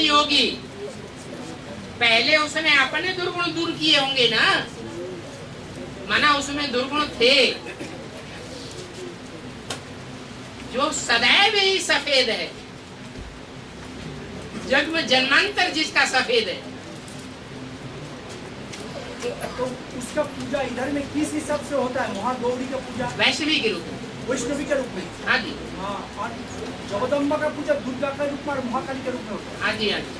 योगी, पहले उसने अपने दुर्गुण दूर किए होंगे ना, माना उसमें दुर्गुण थे। जो सदैव ही सफेद है, जग में जन्मांतर जिसका सफेद है, तो उसका पूजा इधर में किस हिसाब से होता है? महागौरी का पूजा वैष्णवी के रूप में, वैष्णवी के रूप में। हाँ जी, हाँ, और जगदम्बा का पूजा दुर्गा के रूप में और महाकाली के रूप में होता है। हाँ जी, हाँ जी।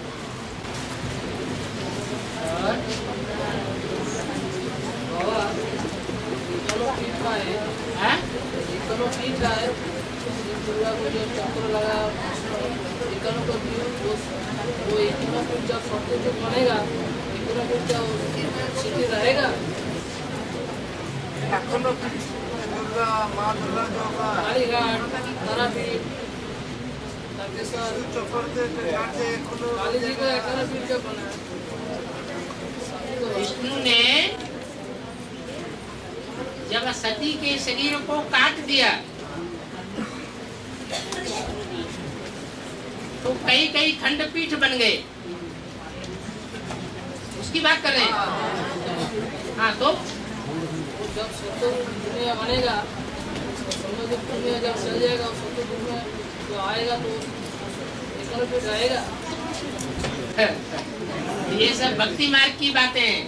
दुर्गा को जो चक्र लगा इकोनो को वो इकोनो फिर जब सबसे जो बनेगा इकोनो फिर जब सिटी रहेगा एखोनो दुर्गा माँ दुर्गा जो कालीघाट तारापीठ तारकेश्वर चक्कर से एखोनो काली जी का इकोनो फिर जब बना विष्णु ने जब सती के शरीर को काट दिया तो कई कई खंडपीठ बन गए, उसकी बात कर रहे हैं। हाँ, तो जब सत्य दुनिया बनेगा, सत्य दुनिया जब चल जाएगा, सत्य दुनिया जो आएगा तो इकोनो फिर रहेगा। ये सब भक्ति मार्ग की बातें हैं।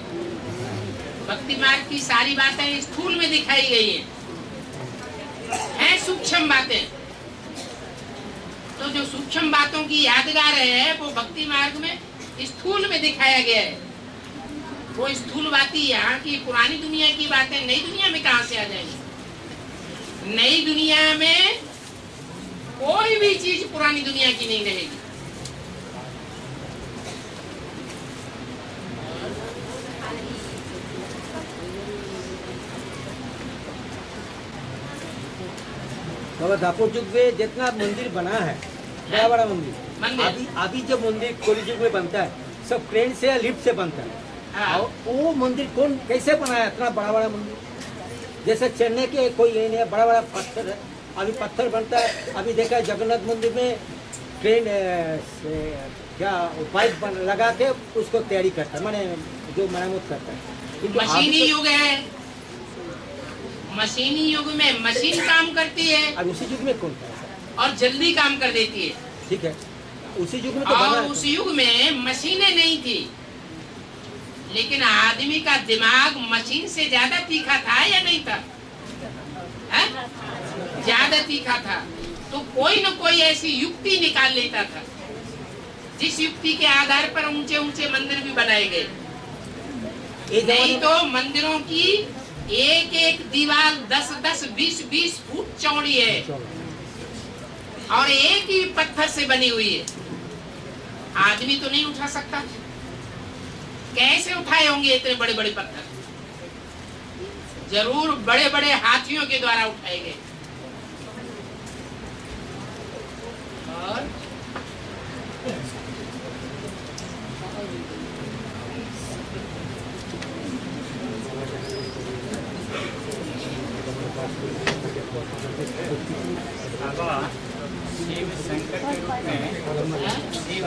भक्ति मार्ग की सारी बातें स्थूल में दिखाई गई हैं सूक्ष्म बातें। तो जो सूक्ष्म बातों की यादगार है वो भक्ति मार्ग में स्थूल में दिखाया गया है। वो स्थूल बातें यहाँ की पुरानी दुनिया की बातें नई दुनिया में कहाँ से आ जाएंगी? नई दुनिया में कोई भी चीज पुरानी दुनिया की नहीं रहेगी। बाबा दापोर युग में जितना मंदिर बना है, बड़ा बड़ा मंदिर, अभी जो मंदिर कलयुग युग में बनता है सब क्रेन से या लिफ्ट से बनता है। हाँ। और वो मंदिर कौन कैसे बनाया इतना बड़ा बड़ा मंदिर? जैसे चेन्नई के कोई ये नहीं है, बड़ा बड़ा पत्थर है, अभी पत्थर बनता है। अभी देखा है जगन्नाथ मंदिर में क्रेन से क्या पाइप लगा के उसको तैयारी करता है, माने जो मरम्मत करता है। मशीनी युग है, मशीनी युग में मशीन काम करती है अब उसी युग में कौन था और जल्दी काम कर देती है। ठीक है, उसी युग में तो बना और है। उस युग में मशीनें नहीं थी, लेकिन आदमी का दिमाग मशीन से ज्यादा तीखा था या नहीं था? है? ज्यादा तीखा था। तो कोई न कोई ऐसी युक्ति निकाल लेता था जिस युक्ति के आधार पर ऊंचे ऊंचे मंदिर भी बनाए गए। नहीं तो मंदिरों की एक एक दीवार 10-10, 20-20 फुट चौड़ी है और एक ही पत्थर से बनी हुई है। आदमी तो नहीं उठा सकता। कैसे उठाए होंगे इतने बड़े बड़े पत्थर? जरूर बड़े बड़े हाथियों के द्वारा उठाए गए। और शिव शंकर के रूप में शिव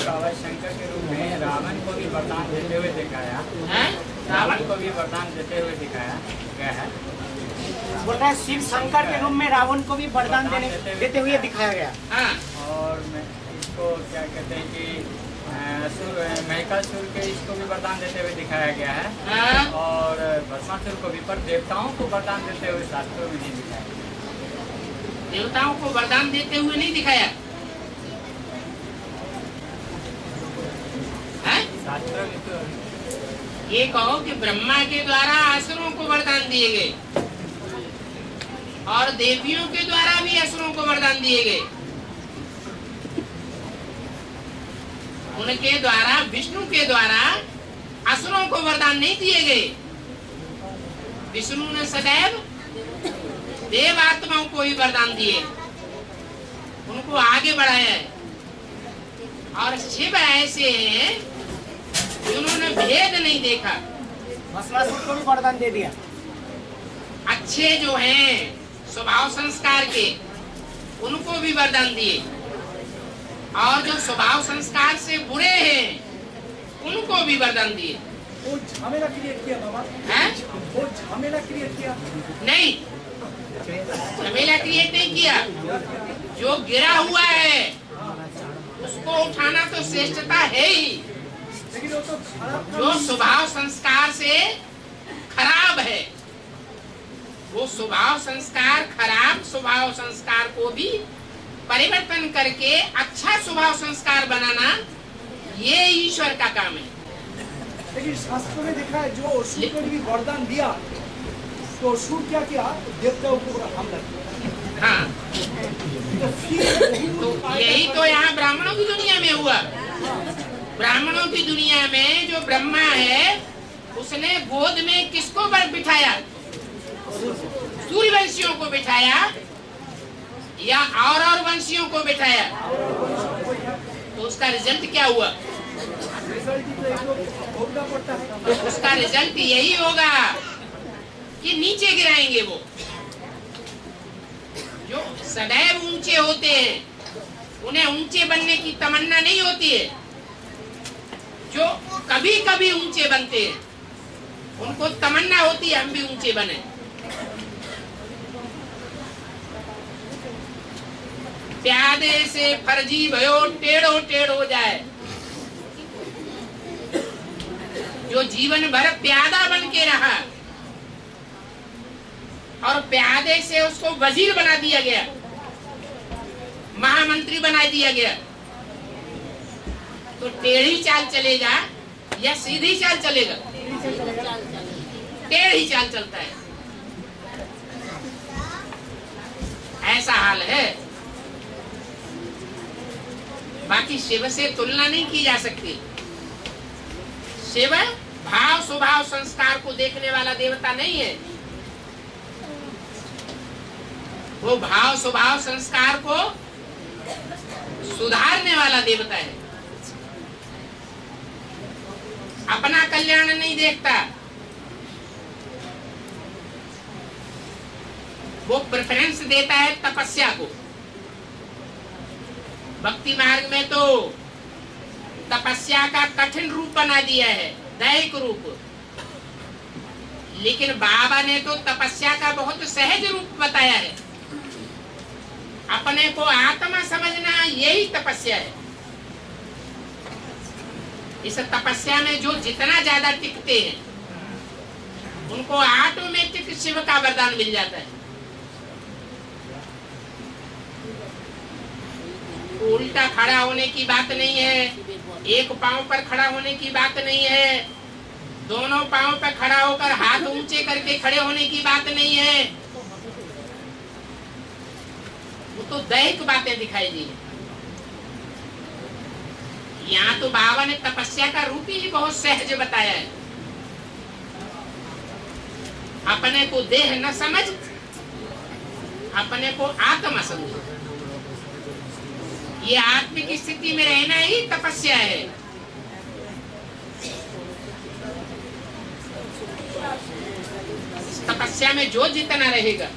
बाबा शंकर के रूप में रावण को भी वरदान देते हुए दिखाया। रावण को भी वरदान देते हुए दिखाया गया है। बोल रहा है शिव शंकर के रूप में रावण को भी वरदान देते हुए दिखाया गया। और इसको क्या कहते हैं कि महिषासुर के इसको भी वरदान देते हुए दिखाया गया है। और भस्मासुर को भी, पर देवताओं को वरदान देते हुए शास्त्रों में नहीं दिखाया। देवताओं को वरदान देते हुए नहीं दिखाया है? शास्त्रों में तो ये कहो कि ब्रह्मा के द्वारा असुरों को वरदान दिए गए और देवियों के द्वारा भी असुरों को वरदान दिए गए। उनके द्वारा, विष्णु के द्वारा असुरों को वरदान नहीं दिए गए। विष्णु ने सदैव देव आत्माओं को ही वरदान दिए, उनको आगे बढ़ाया है। और शिव ऐसे हैं जिन्होंने भेद नहीं देखा। भस्मासुर को भी वरदान दे दिया। अच्छे जो हैं स्वभाव संस्कार के, उनको भी वरदान दिए। और जो स्वभाव संस्कार से बुरे हैं उनको भी वरदान दिए। वो झमेला क्रिएट किया बाबा, हैं? वो झमेला क्रिएट किया नहीं, झमेला क्रिएट नहीं किया। जो गिरा हुआ है उसको उठाना तो श्रेष्ठता है ही। लेकिन वो तो खराब जो स्वभाव संस्कार से खराब है, वो स्वभाव संस्कार, खराब स्वभाव संस्कार को भी परिवर्तन करके अच्छा स्वभाव संस्कार बनाना, ये ईश्वर का काम है। लेकिन शास्त्र में देखा है जो असुर को भी वरदान दिया तो असुर क्या किया, देवताओं के ऊपर हमला किया। हाँ, तो फिर तो यही तो यहाँ ब्राह्मणों की दुनिया में हुआ। ब्राह्मणों की दुनिया में जो ब्रह्मा है उसने गोद में किसको बिठाया? सूर्यवंशियों को बिठाया या और वंशियों को बिठाया? तो उसका रिजल्ट क्या हुआ? रिजल्ट तो एक लोग भोगना पड़ता है। तो उसका रिजल्ट यही होगा कि नीचे गिराएंगे वो। जो सदैव ऊंचे होते हैं उन्हें ऊंचे बनने की तमन्ना नहीं होती है। जो कभी कभी ऊंचे बनते हैं उनको तमन्ना होती है हम भी ऊंचे बने। प्यादे से फर्जी भयो टेढ़ो टेढ़ हो जाए। जो जीवन भर प्यादा बन के रहा और प्यादे से उसको वजीर बना दिया गया, महामंत्री बना दिया गया, तो टेढ़ी चाल चलेगा या सीधी चाल चलेगा? टेढ़ी चाल चलता है। ऐसा हाल है। बाकी शिव से तुलना नहीं की जा सकती। शिव भाव स्वभाव संस्कार को देखने वाला देवता नहीं है। वो भाव स्वभाव संस्कार को सुधारने वाला देवता है। अपना कल्याण नहीं देखता। वो प्रेफरेंस देता है तपस्या को। भक्ति मार्ग में तो तपस्या का कठिन रूप बना दिया है, दैहिक रूप। लेकिन बाबा ने तो तपस्या का बहुत सहज रूप बताया है। अपने को आत्मा समझना यही तपस्या है। इस तपस्या में जो जितना ज्यादा टिकते हैं उनको ऑटोमेटिक शिव का वरदान मिल जाता है। उल्टा खड़ा होने की बात नहीं है, एक पांव पर खड़ा होने की बात नहीं है, दोनों पांव पर खड़ा होकर हाथ ऊंचे करके खड़े होने की बात नहीं है। वो तो दैहिक बातें दिखाई दी। यहाँ तो बाबा ने तपस्या का रूप ही बहुत सहज बताया है। अपने को देह न समझ, अपने को आत्मा समझ। ये आत्मिक स्थिति में रहना ही तपस्या है। तपस्या में जो जितना रहेगा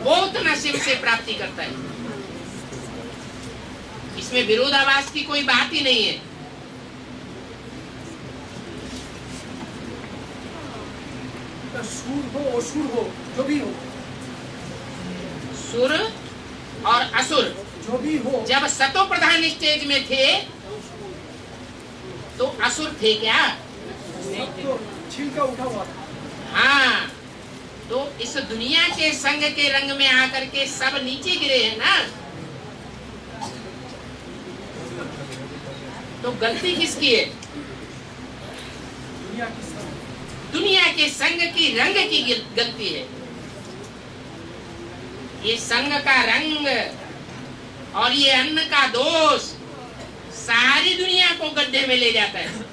वो उतना शिव से प्राप्ति करता है। इसमें विरोधाभास की कोई बात ही नहीं है। सुर हो असुर हो जो भी हो, सुर और असुर जो भी हो, जब सतो प्रधान स्टेज में थे तो असुर थे क्या? सब तो छिलका उठा हुआ था। हाँ, तो इस दुनिया के संग के रंग में आकर के सब नीचे गिरे हैं ना। तो गलती किसकी है? दुनिया की सब दुनिया के संग की रंग की गलती है। ये संग का रंग और ये अन्न का दोष सारी दुनिया को गड्ढे में ले जाता है।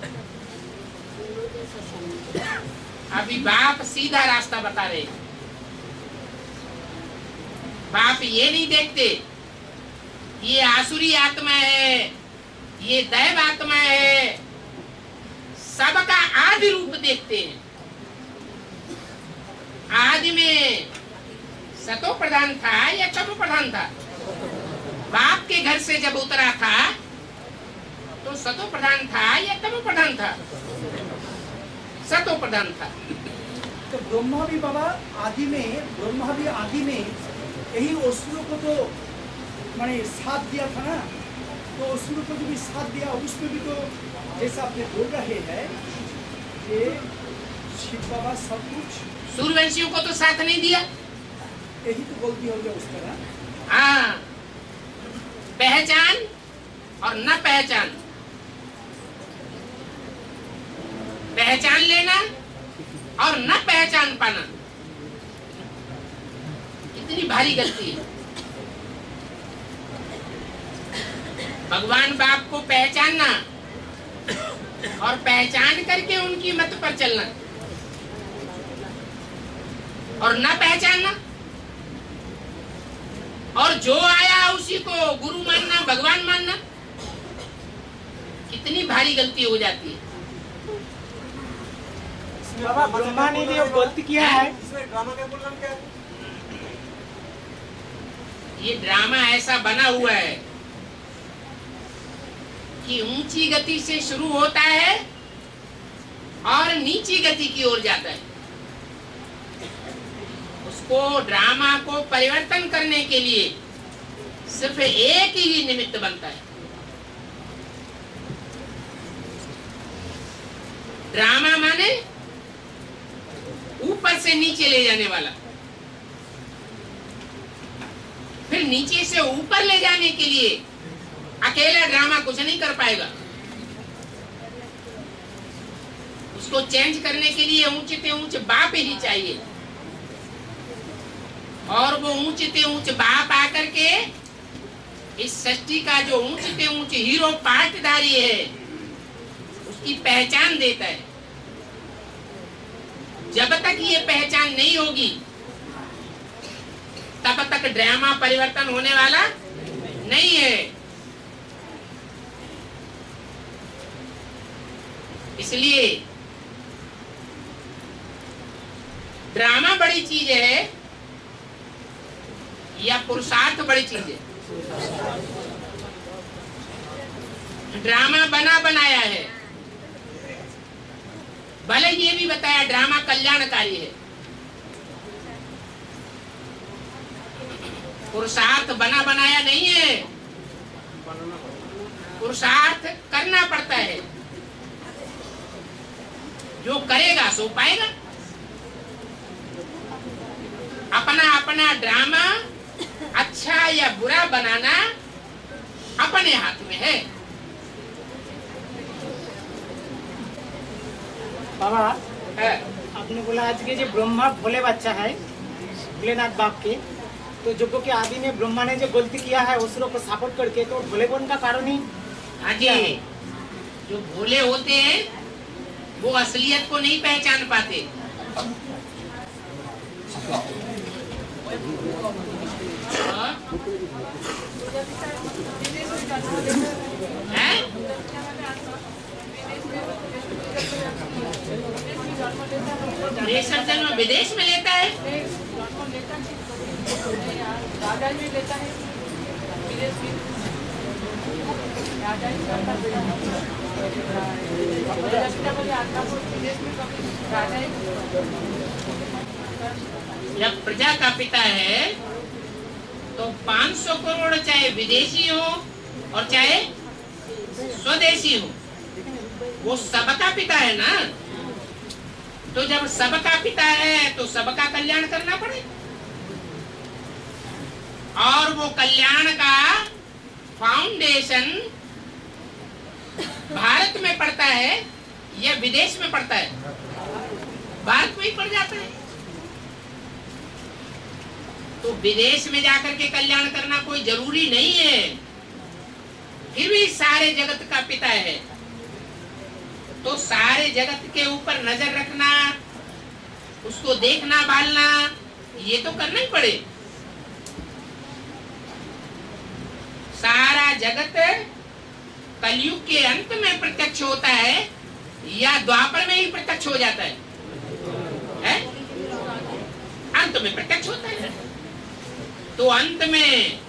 अभी बाप सीधा रास्ता बता रहे। बाप ये नहीं देखते ये आसुरी आत्मा है, ये दैव आत्मा है, सबका आदि रूप देखते हैं। आदि में सतो प्रधान था या तमो प्रधान था? बाप के घर से जब उतरा था तो सतो प्रधान था या तमो प्रधान था? सतो प्रधान था। तो ब्रह्मा भी बाबा आदि में यही असुरों को तो माने साथ दिया था ना, तो असुरों को जो भी साथ दिया उसमें भी तो जैसा आपने बोल रहे हैं कि शिव बाबा सब कुछ, सूर्यवंशियों को तो साथ नहीं दिया। यही तो गलती हो गया उसका ना। हाँ, पहचान और न पहचान, पहचान लेना और न पहचान पाना कितनी भारी गलती है। भगवान बाप को पहचानना और पहचान करके उनकी मत पर चलना और न पहचानना और जो आया उसी को गुरु मानना, भगवान मानना, कितनी भारी गलती हो जाती है। बाबा ब्रह्मा ने जो गलती किया है, ये ड्रामा ऐसा बना हुआ है कि ऊंची गति से शुरू होता है और नीची गति की ओर जाता है। उसको ड्रामा को परिवर्तन करने के लिए सिर्फ एक ही निमित्त बनता है। ड्रामा माने ऊपर से नीचे ले जाने वाला, फिर नीचे से ऊपर ले जाने के लिए अकेला ड्रामा कुछ नहीं कर पाएगा। उसको चेंज करने के लिए ऊंचे से ऊंचे बाप ही चाहिए, और वो ऊंचे से ऊंचे बाप आकर के इस सृष्टि का जो ऊंचे से ऊंचे हीरो पार्टधारी है उसकी पहचान देता है। जब तक ये पहचान नहीं होगी तब तक ड्रामा परिवर्तन होने वाला नहीं है। इसलिए ड्रामा बड़ी चीज है या पुरुषार्थ बड़ी चीज है? ड्रामा बना बनाया है, भले ये भी बताया ड्रामा कल्याणकारी है। पुरुषार्थ बना बनाया नहीं है, पुरुषार्थ करना पड़ता है। जो करेगा सो पाएगा। अपना अपना ड्रामा अच्छा या बुरा बनाना अपने हाथ में है। बाबा है। आपने बोला आज के जो ब्रह्मा भोले बच्चा है, भोलेनाथ बाप के, तो जो कि आदि में ब्रह्मा ने जो गलती किया है उसको सपोर्ट करके, तो भोलेपन का कारण ही हाँ जी, जो भोले होते हैं वो असलियत को नहीं पहचान पाते। हैं? ये सब जन्म विदेश में लेता है। राजा में लेता है, विदेश में राजा जब प्रजा का पिता है तो 500 करोड़ चाहे विदेशी हो और चाहे स्वदेशी हो, वो सबका पिता है ना। तो जब सबका पिता है तो सबका कल्याण करना पड़े, और वो कल्याण का फाउंडेशन भारत में पड़ता है या विदेश में पड़ता है? भारत में ही पड़ जाता है। तो विदेश में जाकर के कल्याण करना कोई जरूरी नहीं है, फिर भी सारे जगत का पिता है तो सारे जगत के ऊपर नजर रखना, उसको देखना भालना, ये तो करना ही पड़े। सारा जगत कलयुग के अंत में प्रत्यक्ष होता है या द्वापर में ही प्रत्यक्ष हो जाता है? अंत में प्रत्यक्ष होता है। तो अंत में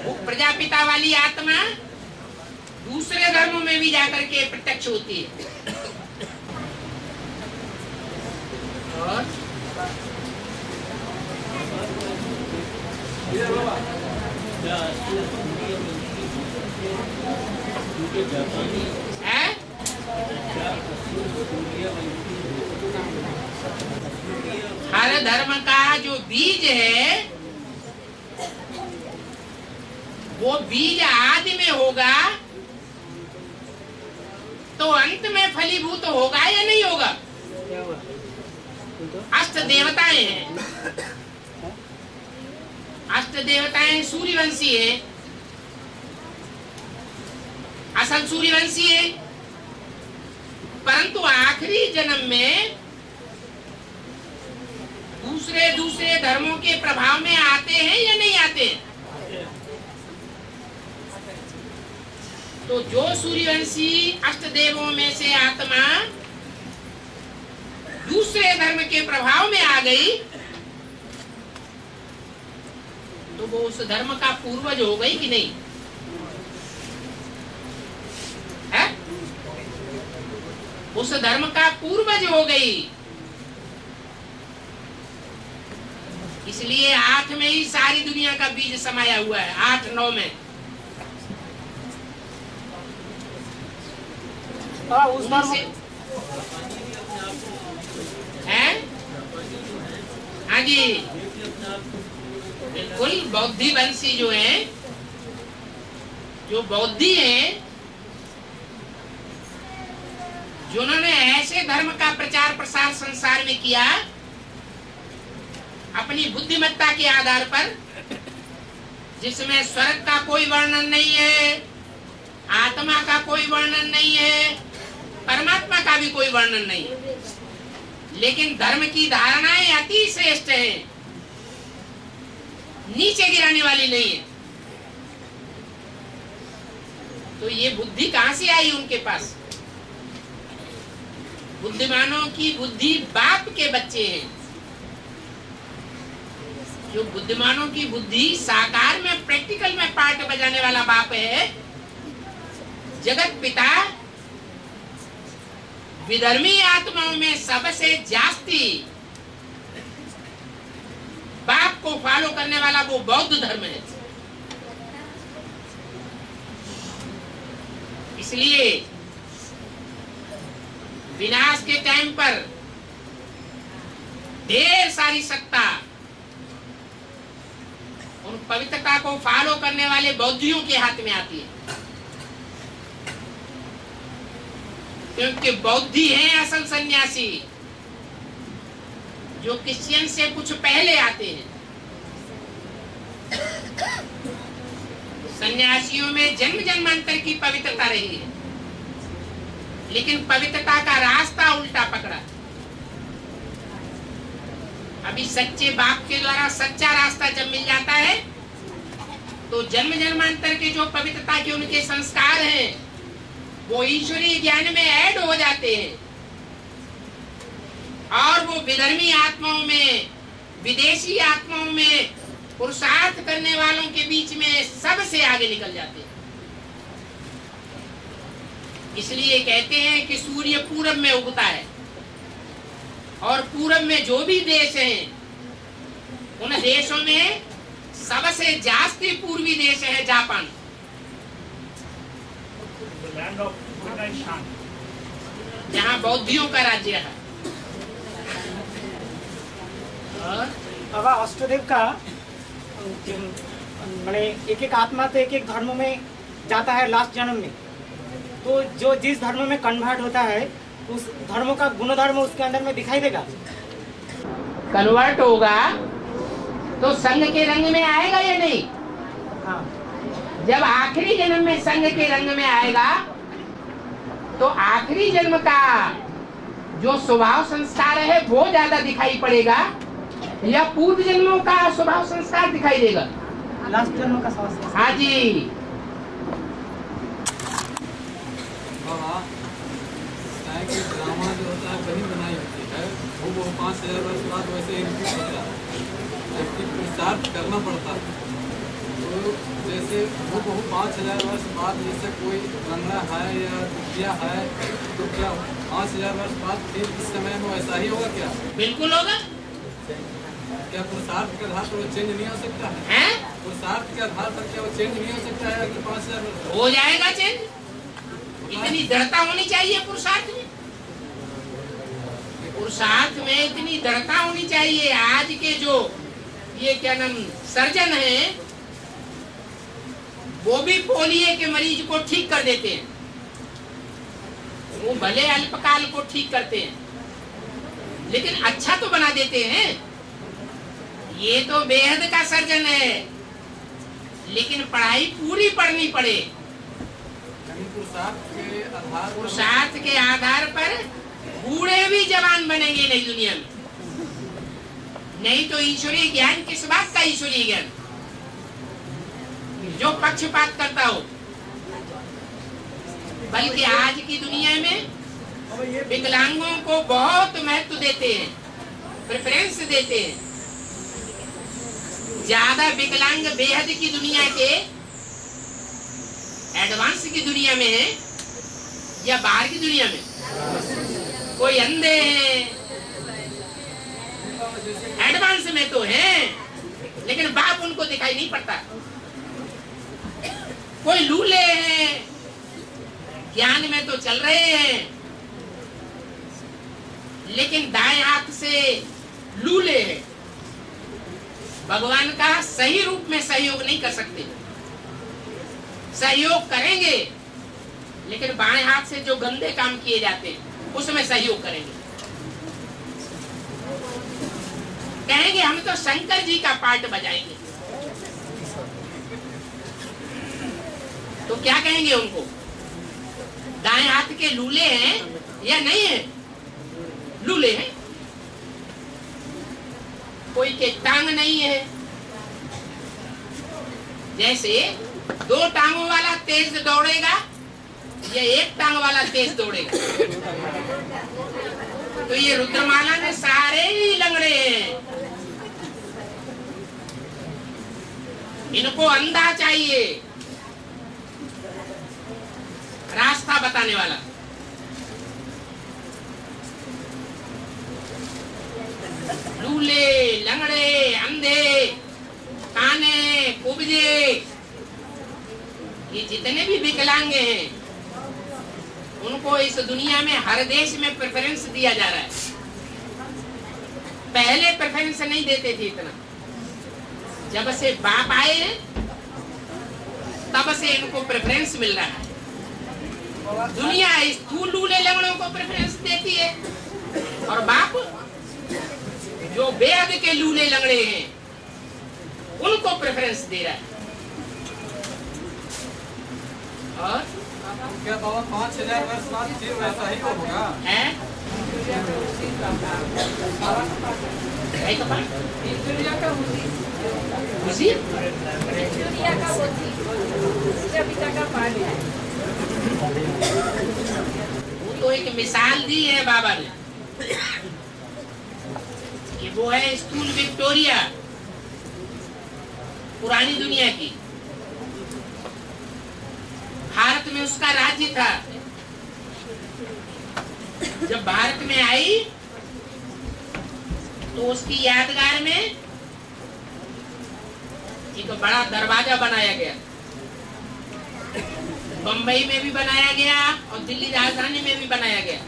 वो प्रजापिता वाली आत्मा दूसरे धर्मों में भी जाकर के प्रत्यक्ष होती है। और है? हर धर्म का जो बीज है वो बीज आदि में होगा तो अंत में फलीभूत होगा या नहीं होगा? अष्ट देवताएं हैं, अष्ट देवताएं सूर्यवंशी है, असल सूर्यवंशी है, परंतु आखिरी जन्म में दूसरे धर्मों के प्रभाव में आते हैं या नहीं आते? तो जो सूर्यवंशी अष्टदेवों में से आत्मा दूसरे धर्म के प्रभाव में आ गई तो वो उस धर्म का पूर्वज हो गई कि नहीं है? उस धर्म का पूर्वज हो गई। इसलिए 8 में ही सारी दुनिया का बीज समाया हुआ है, 8-9 में। उस धर्म है? हाँ जी, बिल्कुल। बौद्धि वंशी जो है, जो बौद्धि है, जिन्होंने ऐसे धर्म का प्रचार प्रसार संसार में किया अपनी बुद्धिमत्ता के आधार पर, जिसमें स्वर्ग का कोई वर्णन नहीं है, आत्मा का कोई वर्णन नहीं है, परमात्मा का भी कोई वर्णन नहीं है, लेकिन धर्म की धारणाएं अति श्रेष्ठ है, नीचे गिराने वाली नहीं है। तो ये बुद्धि कहां से आई उनके पास? बुद्धिमानों की बुद्धि बाप के बच्चे हैं। जो बुद्धिमानों की बुद्धि साकार में, प्रैक्टिकल में पार्ट बजाने वाला बाप है, जगत पिता विधर्मी आत्माओं में सबसे जास्ती बाप को फॉलो करने वाला वो बौद्ध धर्म है। इसलिए विनाश के टाइम पर ढेर सारी सत्ता उन पवित्रता को फॉलो करने वाले बौद्धियों के हाथ में आती है, क्योंकि बौद्धि हैं असल सन्यासी, जो क्रिश्चियन से कुछ पहले आते हैं। सन्यासियों में जन्म जन्मांतर की पवित्रता रही है, लेकिन पवित्रता का रास्ता उल्टा पकड़ा। अभी सच्चे बाप के द्वारा सच्चा रास्ता जब मिल जाता है तो जन्म जन्मांतर के जो पवित्रता के उनके संस्कार हैं वो ईश्वरीय ज्ञान में ऐड हो जाते हैं, और वो विधर्मी आत्माओं में, विदेशी आत्माओं में, पुरुषार्थ करने वालों के बीच में सबसे आगे निकल जाते हैं। इसलिए कहते हैं कि सूर्य पूरब में उगता है, और पूरब में जो भी देश हैं उन देशों में सबसे जास्ती पूर्वी देश है जापान। जहाँ बौद्धियों का राज्य है। अब अष्टदेव का माने एक एक आत्मा तो एक एक धर्म में जाता है लास्ट जन्म में, तो जो जिस धर्म में कन्वर्ट होता है उस धर्म का गुणधर्म उसके अंदर में दिखाई देगा। कन्वर्ट होगा तो संघ के रंग में आएगा या नहीं? हाँ। जब आखिरी जन्म में संघ के रंग में आएगा तो आखिरी जन्म का जो स्वभाव संस्कार है वो ज्यादा दिखाई पड़ेगा, या पूर्व जन्मों का स्वभाव संस्कार दिखाई देगा? लास्ट जन्म का स्वभाव संस्कार। हाँ जी। ड्रामा जो होता है बनी बनाई होती है वो 5000 वर्ष बाद वैसे ही रिपीट होता है, जबकि पुरुषार्थ करना पड़ता है। तो जैसे वो 5000 वर्ष बाद जैसे कोई गंगा है या दुखिया है, तो क्या 5000 वर्ष बाद फिर इस समय में वैसा ही होगा क्या? बिल्कुल होगा। क्या पुरुषार्थ के आधार पर वो चेंज नहीं हो सकता है? हैं? पुरुषार्थ के आधार पर क्या वो चेंज नहीं हो सकता है अगले 5000 वर्ष? हो जाएगा चेंज। इतनी दृढ़ता होनी चाहिए पुरुषार्थ में, पुरुषार्थ में इतनी दृढ़ता होनी चाहिए। आज के जो ये क्या नाम सर्जन है, वो भी पोलियो के मरीज को ठीक कर देते हैं। वो भले अल्पकाल को ठीक करते हैं, लेकिन अच्छा तो बना देते हैं। ये तो बेहद का सर्जन है, लेकिन पढ़ाई पूरी पढ़नी पड़े। पुरुषार्थ के आधार पर बूढ़े भी जवान बनेंगे नई दुनिया में। नहीं तो ईश्वरीय ज्ञान किस बात का ईश्वरीय ज्ञान जो पक्षपात करता हो। बल्कि आज की दुनिया में विकलांगों को बहुत महत्व देते हैं, प्रेफरेंस देते हैं। ज्यादा विकलांग बेहद की दुनिया के एडवांस की दुनिया में है या बाहर की दुनिया में? कोई अंधे हैं, एडवांस में तो हैं, लेकिन बाप उनको दिखाई नहीं पड़ता। कोई लूले हैं, ज्ञान में तो चल रहे हैं, लेकिन दाएं हाथ से लूले हैं। भगवान का सही रूप में सहयोग नहीं कर सकते। सहयोग करेंगे, लेकिन बाएं हाथ से जो गंदे काम किए जाते हैं उसमें सहयोग करेंगे। कहेंगे हम तो शंकर जी का पार्ट बजाएंगे, तो क्या कहेंगे उनको? दाएं हाथ के लूले हैं या नहीं है? लूले हैं। कोई के टांग नहीं है, जैसे 2 टांगों वाला तेज दौड़ेगा या 1 टांग वाला तेज दौड़ेगा। तो ये रुद्रमाला में सारे ही लंगड़े हैं। इनको अंधा चाहिए, रास्ता बताने वाला। लूले, लंगड़े, अंधे, काने, कुब्जे, ये जितने भी विकलांग हैं, उनको इस दुनिया में हर देश में प्रेफरेंस दिया जा रहा है। पहले प्रेफरेंस नहीं देते थे इतना। जब से बाप आए हैं, तब से इनको प्रेफरेंस मिल रहा है। दुनिया स्थूल लूले लंगड़ों को प्रेफरेंस देती है, और बाप जो बेहद के लूले लंगड़े हैं उनको प्रेफरेंस दे रहा है। और क्या बाबा 5000 वर्ष बाद फिर वैसा ही होगा? है वो तो एक मिसाल दी है बाबा ने कि वो है स्थूल विक्टोरिया, पुरानी दुनिया की। भारत में उसका राज्य था। जब भारत में आई तो उसकी यादगार में एक बड़ा दरवाजा बनाया गया। बंबई में भी बनाया गया और दिल्ली राजधानी में भी बनाया गया।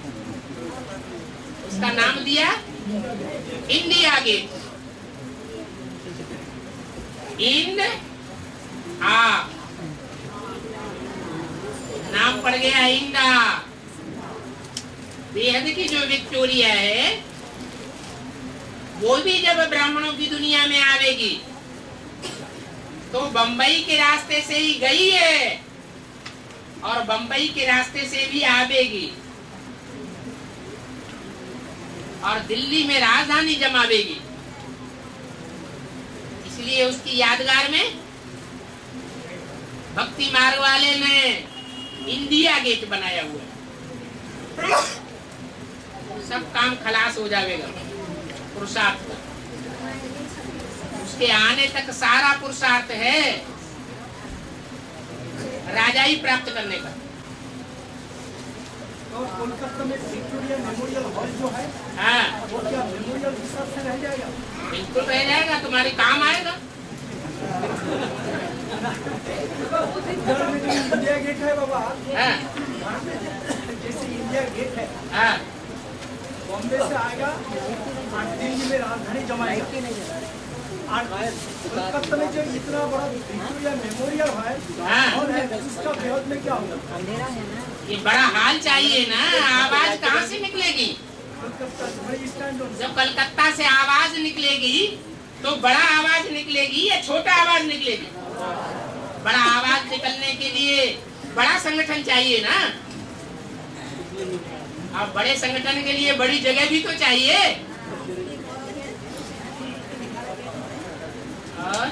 उसका नाम दिया इंडिया गेट। नाम पड़ गया इंडा। बेहद की जो विक्टोरिया है वो भी जब ब्राह्मणों की दुनिया में आवेगी तो बंबई के रास्ते से ही गई है और बंबई के रास्ते से भी आवेगी और दिल्ली में राजधानी जमावेगी। इसलिए उसकी यादगार में भक्ति मार्ग वाले ने इंडिया गेट बनाया हुआ है। सब काम खलास हो जाएगा पुरुषार्थ का। उसके आने तक सारा पुरुषार्थ है। राजाई प्राप्त करने का। और कोलकाता में विक्टोरिया मेमोरियल हॉल जो है, हाँ वो क्या मेमोरियल के हिसाब से रह जाएगा? बिल्कुल रह जाएगा, तुम्हारे काम आएगा। इधर में जो इंडिया गेट है बाबा, हाँ जैसे इंडिया गेट है, हाँ बॉम्बे से आएगा और दिल्ली में राजधानी जमाएगा। और कोलकाता में जो इतना बड़ा विक्टोरिया मेमोरियल है, हाँ। हॉल है, उसका बेहद में क्या होगा? ये बड़ा हाल चाहिए ना, आवाज कहाँ से निकलेगी? कोलकाता से बड़ी स्टैंड हो। जब कलकत्ता से आवाज निकलेगी तो बड़ा आवाज निकलेगी या छोटा आवाज निकलेगी? बड़ा आवाज निकलने के लिए बड़ा संगठन चाहिए ना, अब बड़े संगठन के लिए बड़ी जगह भी तो चाहिए। और